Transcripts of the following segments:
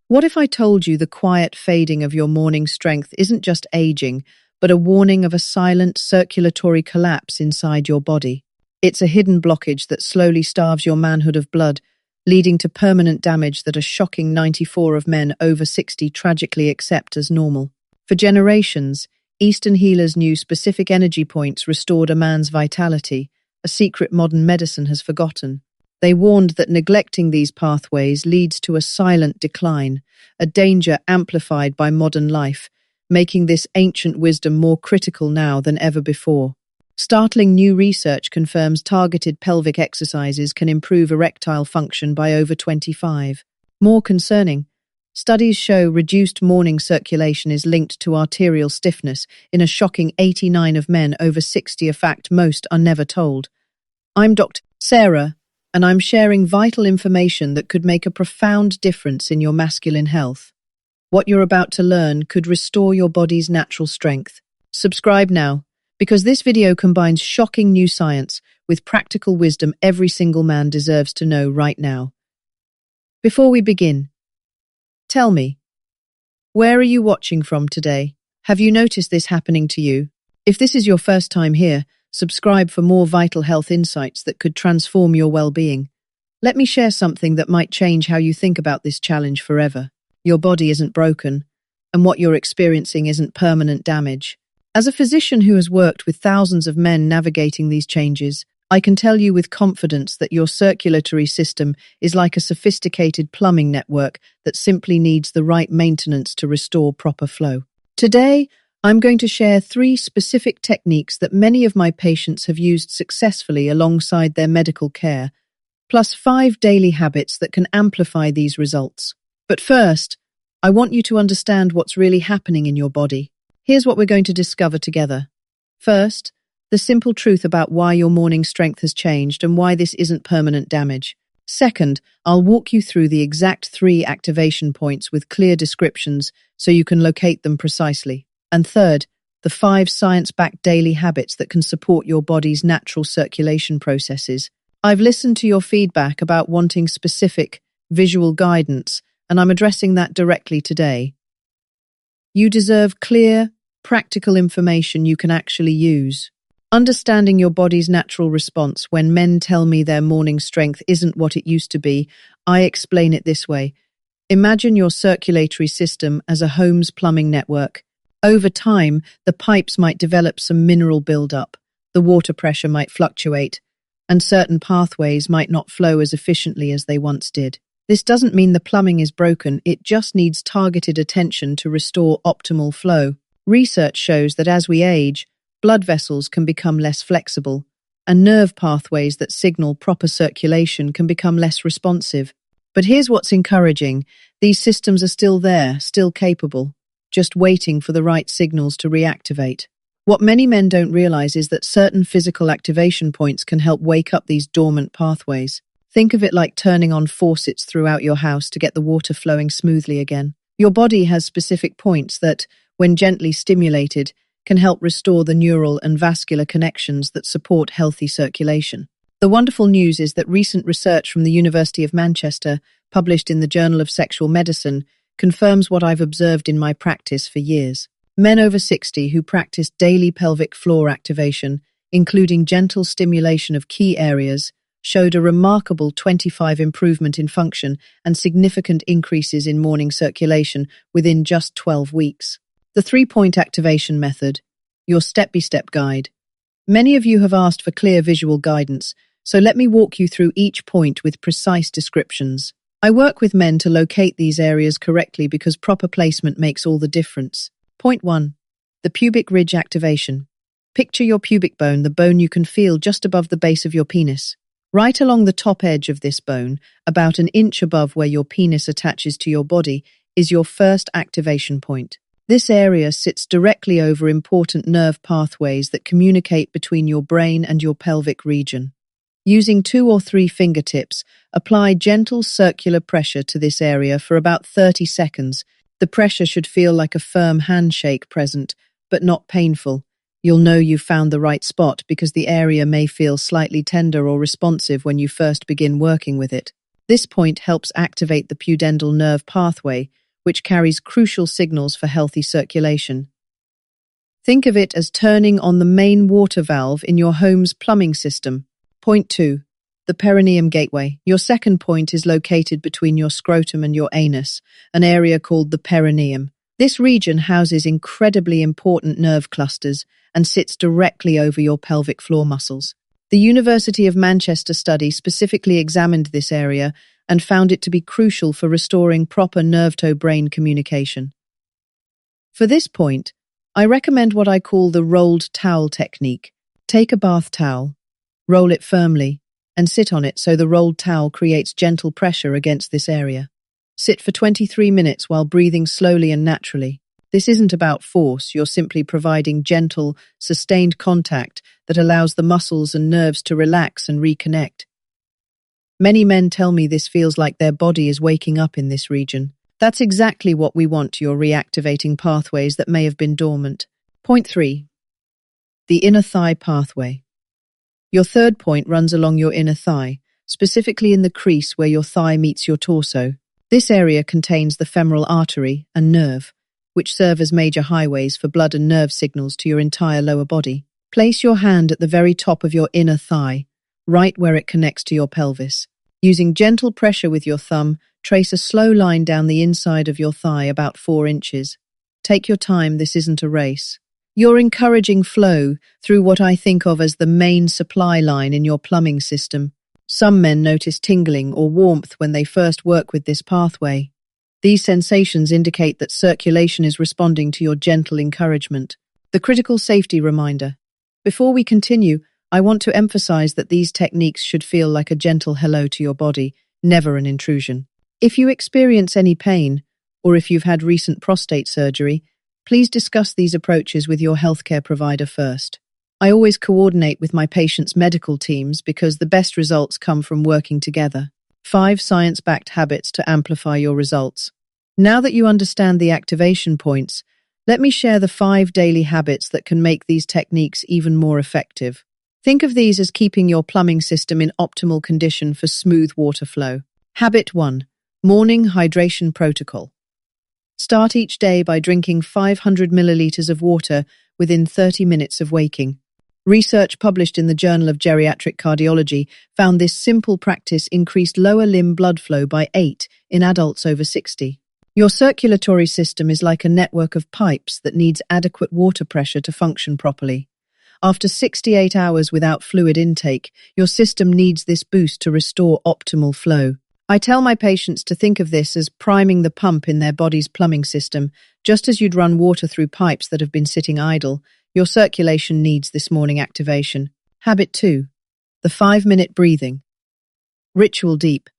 What if I told you the quiet fading of your morning strength isn't just aging, but a warning of a silent circulatory collapse inside your body? It's a hidden blockage that slowly starves your manhood of blood, leading to permanent damage that a shocking 94 of men over 60 tragically accept as normal. For generations, Eastern healers knew specific energy points restored a man's vitality, a secret modern medicine has forgotten. They warned that neglecting these pathways leads to a silent decline, a danger amplified by modern life, making this ancient wisdom more critical now than ever before. Startling new research confirms targeted pelvic exercises can improve erectile function by over 25. More concerning, studies show reduced morning circulation is linked to arterial stiffness in a shocking 89 of men over 60, a fact most are never told. I'm Dr. Sarah, and I'm sharing vital information that could make a profound difference in your masculine health. What you're about to learn could restore your body's natural strength. Subscribe now, because this video combines shocking new science with practical wisdom every single man deserves to know right now. Before we begin, tell me, where are you watching from today? Have you noticed this happening to you? If this is your first time here, subscribe for more vital health insights that could transform your well-being. Let me share something that might change how you think about this challenge forever. Your body isn't broken, and what you're experiencing isn't permanent damage. As a physician who has worked with thousands of men navigating these changes, I can tell you with confidence that your circulatory system is like a sophisticated plumbing network that simply needs the right maintenance to restore proper flow. Today, I'm going to share 3 specific techniques that many of my patients have used successfully alongside their medical care, plus 5 daily habits that can amplify these results. But first, I want you to understand what's really happening in your body. Here's what we're going to discover together. First, the simple truth about why your morning strength has changed and why this isn't permanent damage. Second, I'll walk you through the exact 3 activation points with clear descriptions so you can locate them precisely. And third, the 5 science-backed daily habits that can support your body's natural circulation processes. I've listened to your feedback about wanting specific, visual guidance, and I'm addressing that directly today. You deserve clear, practical information you can actually use. Understanding your body's natural response when men tell me their morning strength isn't what it used to be, I explain it this way. Imagine your circulatory system as a home's plumbing network. Over time, the pipes might develop some mineral buildup, the water pressure might fluctuate, and certain pathways might not flow as efficiently as they once did. This doesn't mean the plumbing is broken, it just needs targeted attention to restore optimal flow. Research shows that as we age, blood vessels can become less flexible, and nerve pathways that signal proper circulation can become less responsive. But here's what's encouraging. These systems are still there, still capable, just waiting for the right signals to reactivate. What many men don't realize is that certain physical activation points can help wake up these dormant pathways. Think of it like turning on faucets throughout your house to get the water flowing smoothly again. Your body has specific points that, when gently stimulated, can help restore the neural and vascular connections that support healthy circulation. The wonderful news is that recent research from the University of Manchester, published in the Journal of Sexual Medicine, confirms what I've observed in my practice for years. Men over 60 who practice daily pelvic floor activation, including gentle stimulation of key areas, showed a remarkable 25 improvement in function and significant increases in morning circulation within just 12 weeks. The 3-point activation method, your step-by-step guide. Many of you have asked for clear visual guidance, so let me walk you through each point with precise descriptions. I work with men to locate these areas correctly because proper placement makes all the difference. Point 1. The pubic ridge activation. Picture your pubic bone, the bone you can feel just above the base of your penis. Right along the top edge of this bone, about an inch above where your penis attaches to your body, is your first activation point. This area sits directly over important nerve pathways that communicate between your brain and your pelvic region. Using 2 or 3 fingertips, apply gentle circular pressure to this area for about 30 seconds. The pressure should feel like a firm handshake present, but not painful. You'll know you've found the right spot because the area may feel slightly tender or responsive when you first begin working with it. This point helps activate the pudendal nerve pathway, which carries crucial signals for healthy circulation. Think of it as turning on the main water valve in your home's plumbing system. Point 2. The perineum gateway. Your second point is located between your scrotum and your anus, an area called the perineum. This region houses incredibly important nerve clusters and sits directly over your pelvic floor muscles. The University of Manchester study specifically examined this area and found it to be crucial for restoring proper nerve-to-brain communication. For this point, I recommend what I call the rolled towel technique. Take a bath towel, roll it firmly, and sit on it so the rolled towel creates gentle pressure against this area. Sit for 23 minutes while breathing slowly and naturally. This isn't about force, you're simply providing gentle, sustained contact that allows the muscles and nerves to relax and reconnect. Many men tell me this feels like their body is waking up in this region. That's exactly what we want, you're reactivating pathways that may have been dormant. Point 3. The inner thigh pathway. Your third point runs along your inner thigh, specifically in the crease where your thigh meets your torso. This area contains the femoral artery and nerve, which serve as major highways for blood and nerve signals to your entire lower body. Place your hand at the very top of your inner thigh, right where it connects to your pelvis. Using gentle pressure with your thumb, trace a slow line down the inside of your thigh about 4 inches. Take your time, this isn't a race. You're encouraging flow through what I think of as the main supply line in your plumbing system. Some men notice tingling or warmth when they first work with this pathway. These sensations indicate that circulation is responding to your gentle encouragement. The critical safety reminder. Before we continue, I want to emphasize that these techniques should feel like a gentle hello to your body, never an intrusion. If you experience any pain, or if you've had recent prostate surgery, please discuss these approaches with your healthcare provider first. I always coordinate with my patients' medical teams because the best results come from working together. 5 science-backed habits to amplify your results. Now that you understand the activation points, let me share the 5 daily habits that can make these techniques even more effective. Think of these as keeping your plumbing system in optimal condition for smooth water flow. Habit 1. Morning hydration protocol. Start each day by drinking 500 milliliters of water within 30 minutes of waking. Research published in the Journal of Geriatric Cardiology found this simple practice increased lower limb blood flow by 8 in adults over 60. Your circulatory system is like a network of pipes that needs adequate water pressure to function properly. After 68 hours without fluid intake, your system needs this boost to restore optimal flow. I tell my patients to think of this as priming the pump in their body's plumbing system. Just as you'd run water through pipes that have been sitting idle, your circulation needs this morning activation. Habit 2. The 5-minute breathing. Ritual deep.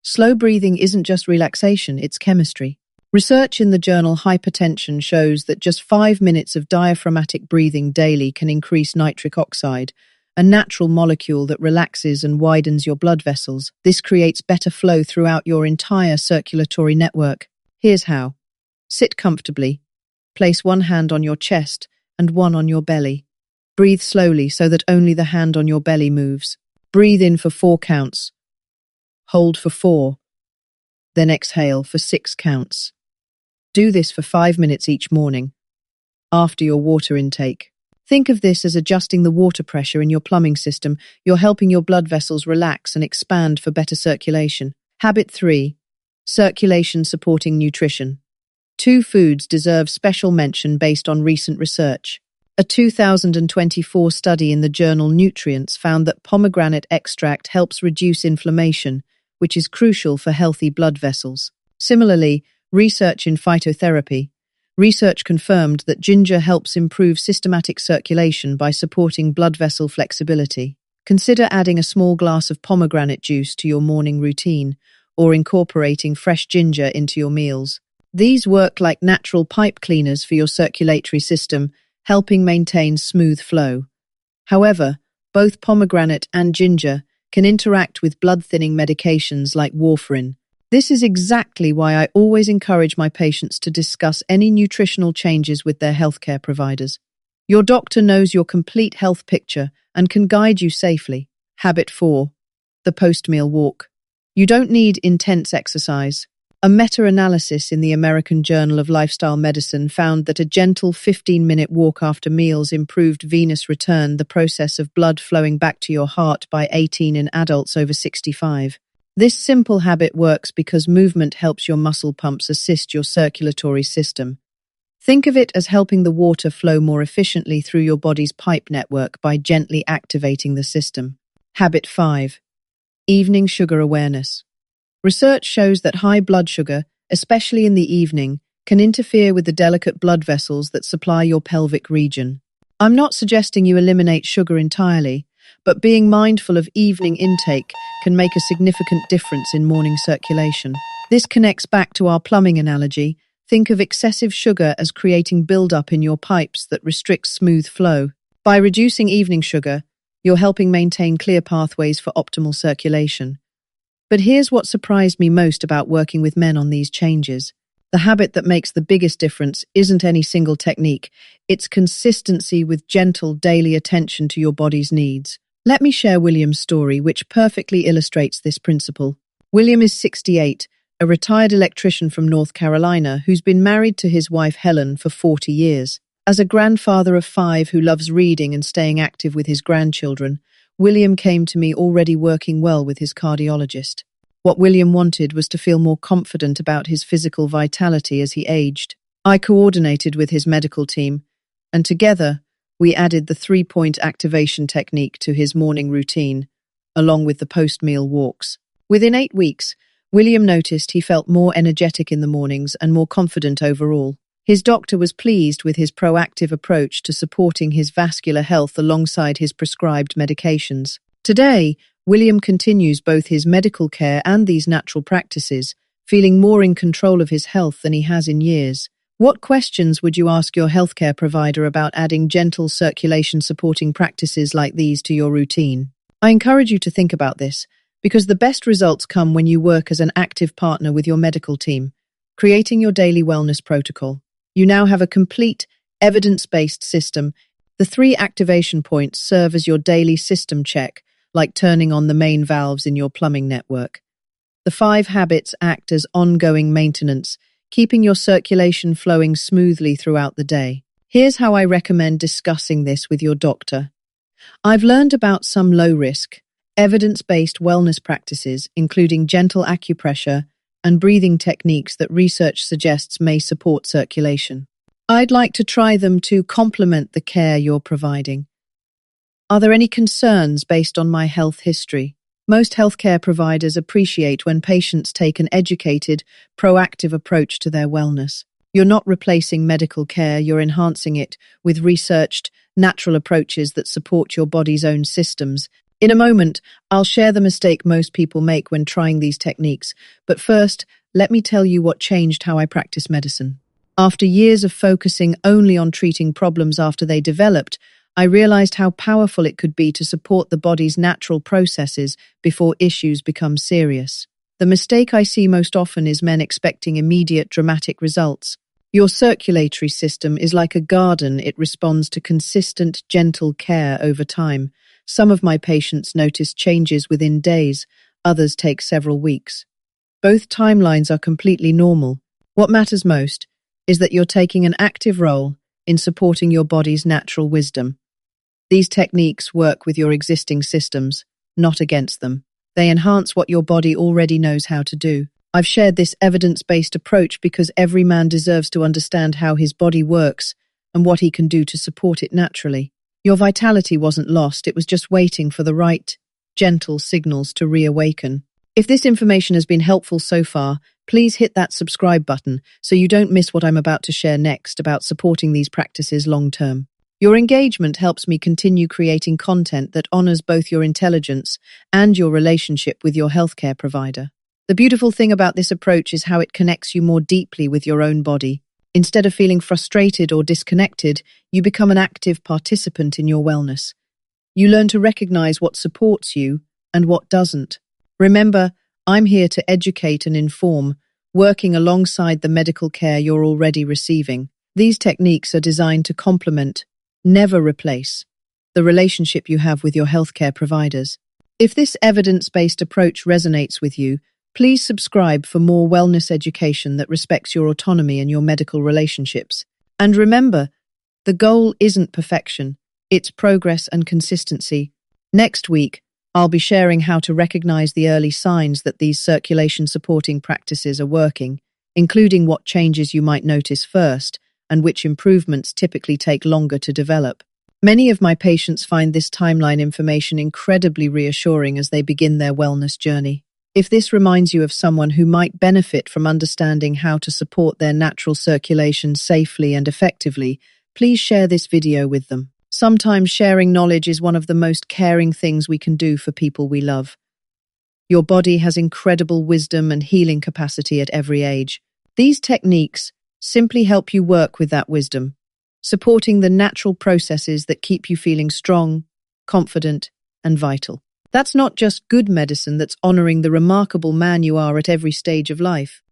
Slow breathing isn't just relaxation, it's chemistry. Research in the journal Hypertension shows that just 5 minutes of diaphragmatic breathing daily can increase nitric oxide, a natural molecule that relaxes and widens your blood vessels. This creates better flow throughout your entire circulatory network. Here's how. Sit comfortably. Place one hand on your chest and one on your belly. Breathe slowly so that only the hand on your belly moves. Breathe in for 4 counts. Hold for 4. Then exhale for 6 counts. Do this for 5 minutes each morning, after your water intake. Think of this as adjusting the water pressure in your plumbing system. You're helping your blood vessels relax and expand for better circulation. Habit 3. Circulation supporting nutrition. 2 foods deserve special mention based on recent research. A 2024 study in the journal Nutrients found that pomegranate extract helps reduce inflammation, which is crucial for healthy blood vessels. Similarly, research in phytotherapy. Research confirmed that ginger helps improve systematic circulation by supporting blood vessel flexibility. Consider adding a small glass of pomegranate juice to your morning routine, or incorporating fresh ginger into your meals. These work like natural pipe cleaners for your circulatory system, helping maintain smooth flow. However, both pomegranate and ginger can interact with blood-thinning medications like warfarin. This is exactly why I always encourage my patients to discuss any nutritional changes with their healthcare providers. Your doctor knows your complete health picture and can guide you safely. Habit 4. The post-meal walk. You don't need intense exercise. A meta-analysis in the American Journal of Lifestyle Medicine found that a gentle 15-minute walk after meals improved venous return, the process of blood flowing back to your heart, by 18 in adults over 65. This simple habit works because movement helps your muscle pumps assist your circulatory system. Think of it as helping the water flow more efficiently through your body's pipe network by gently activating the system. Habit 5. Evening sugar awareness. Research shows that high blood sugar, especially in the evening, can interfere with the delicate blood vessels that supply your pelvic region. I'm not suggesting you eliminate sugar entirely, but being mindful of evening intake can make a significant difference in morning circulation. This connects back to our plumbing analogy. Think of excessive sugar as creating buildup in your pipes that restricts smooth flow. By reducing evening sugar, you're helping maintain clear pathways for optimal circulation. But here's what surprised me most about working with men on these changes. The habit that makes the biggest difference isn't any single technique. It's consistency with gentle daily attention to your body's needs. Let me share William's story, which perfectly illustrates this principle. William is 68, a retired electrician from North Carolina who's been married to his wife Helen for 40 years. As a grandfather of 5 who loves reading and staying active with his grandchildren, William came to me already working well with his cardiologist. What William wanted was to feel more confident about his physical vitality as he aged. I coordinated with his medical team, and together we added the 3-point activation technique to his morning routine, along with the post-meal walks. Within 8 weeks, William noticed he felt more energetic in the mornings and more confident overall. His doctor was pleased with his proactive approach to supporting his vascular health alongside his prescribed medications. Today, William continues both his medical care and these natural practices, feeling more in control of his health than he has in years. What questions would you ask your healthcare provider about adding gentle circulation-supporting practices like these to your routine? I encourage you to think about this, because the best results come when you work as an active partner with your medical team, creating your daily wellness protocol. You now have a complete, evidence-based system. The 3 activation points serve as your daily system check, like turning on the main valves in your plumbing network. The 5 habits act as ongoing maintenance, keeping your circulation flowing smoothly throughout the day. Here's how I recommend discussing this with your doctor. I've learned about some low-risk, evidence-based wellness practices, including gentle acupressure and breathing techniques that research suggests may support circulation. I'd like to try them to complement the care you're providing. Are there any concerns based on my health history? Most healthcare providers appreciate when patients take an educated, proactive approach to their wellness. You're not replacing medical care, you're enhancing it with researched, natural approaches that support your body's own systems. In a moment, I'll share the mistake most people make when trying these techniques, but first, let me tell you what changed how I practice medicine. After years of focusing only on treating problems after they developed, I realized how powerful it could be to support the body's natural processes before issues become serious. The mistake I see most often is men expecting immediate dramatic results. Your circulatory system is like a garden. It responds to consistent, gentle care over time. Some of my patients notice changes within days, others take several weeks. Both timelines are completely normal. What matters most is that you're taking an active role in supporting your body's natural wisdom. These techniques work with your existing systems, not against them. They enhance what your body already knows how to do. I've shared this evidence-based approach because every man deserves to understand how his body works and what he can do to support it naturally. Your vitality wasn't lost, it was just waiting for the right, gentle signals to reawaken. If this information has been helpful so far, please hit that subscribe button so you don't miss what I'm about to share next about supporting these practices long-term. Your engagement helps me continue creating content that honors both your intelligence and your relationship with your healthcare provider. The beautiful thing about this approach is how it connects you more deeply with your own body. Instead of feeling frustrated or disconnected, you become an active participant in your wellness. You learn to recognize what supports you and what doesn't. Remember, I'm here to educate and inform, working alongside the medical care you're already receiving. These techniques are designed to complement, never replace, the relationship you have with your healthcare providers. If this evidence-based approach resonates with you, please subscribe for more wellness education that respects your autonomy and your medical relationships. And remember, the goal isn't perfection, it's progress and consistency. Next week, I'll be sharing how to recognize the early signs that these circulation-supporting practices are working, including what changes you might notice first and which improvements typically take longer to develop. Many of my patients find this timeline information incredibly reassuring as they begin their wellness journey. If this reminds you of someone who might benefit from understanding how to support their natural circulation safely and effectively, please share this video with them. Sometimes sharing knowledge is one of the most caring things we can do for people we love. Your body has incredible wisdom and healing capacity at every age. These techniques simply help you work with that wisdom, supporting the natural processes that keep you feeling strong, confident, and vital. That's not just good medicine, that's honoring the remarkable man you are at every stage of life.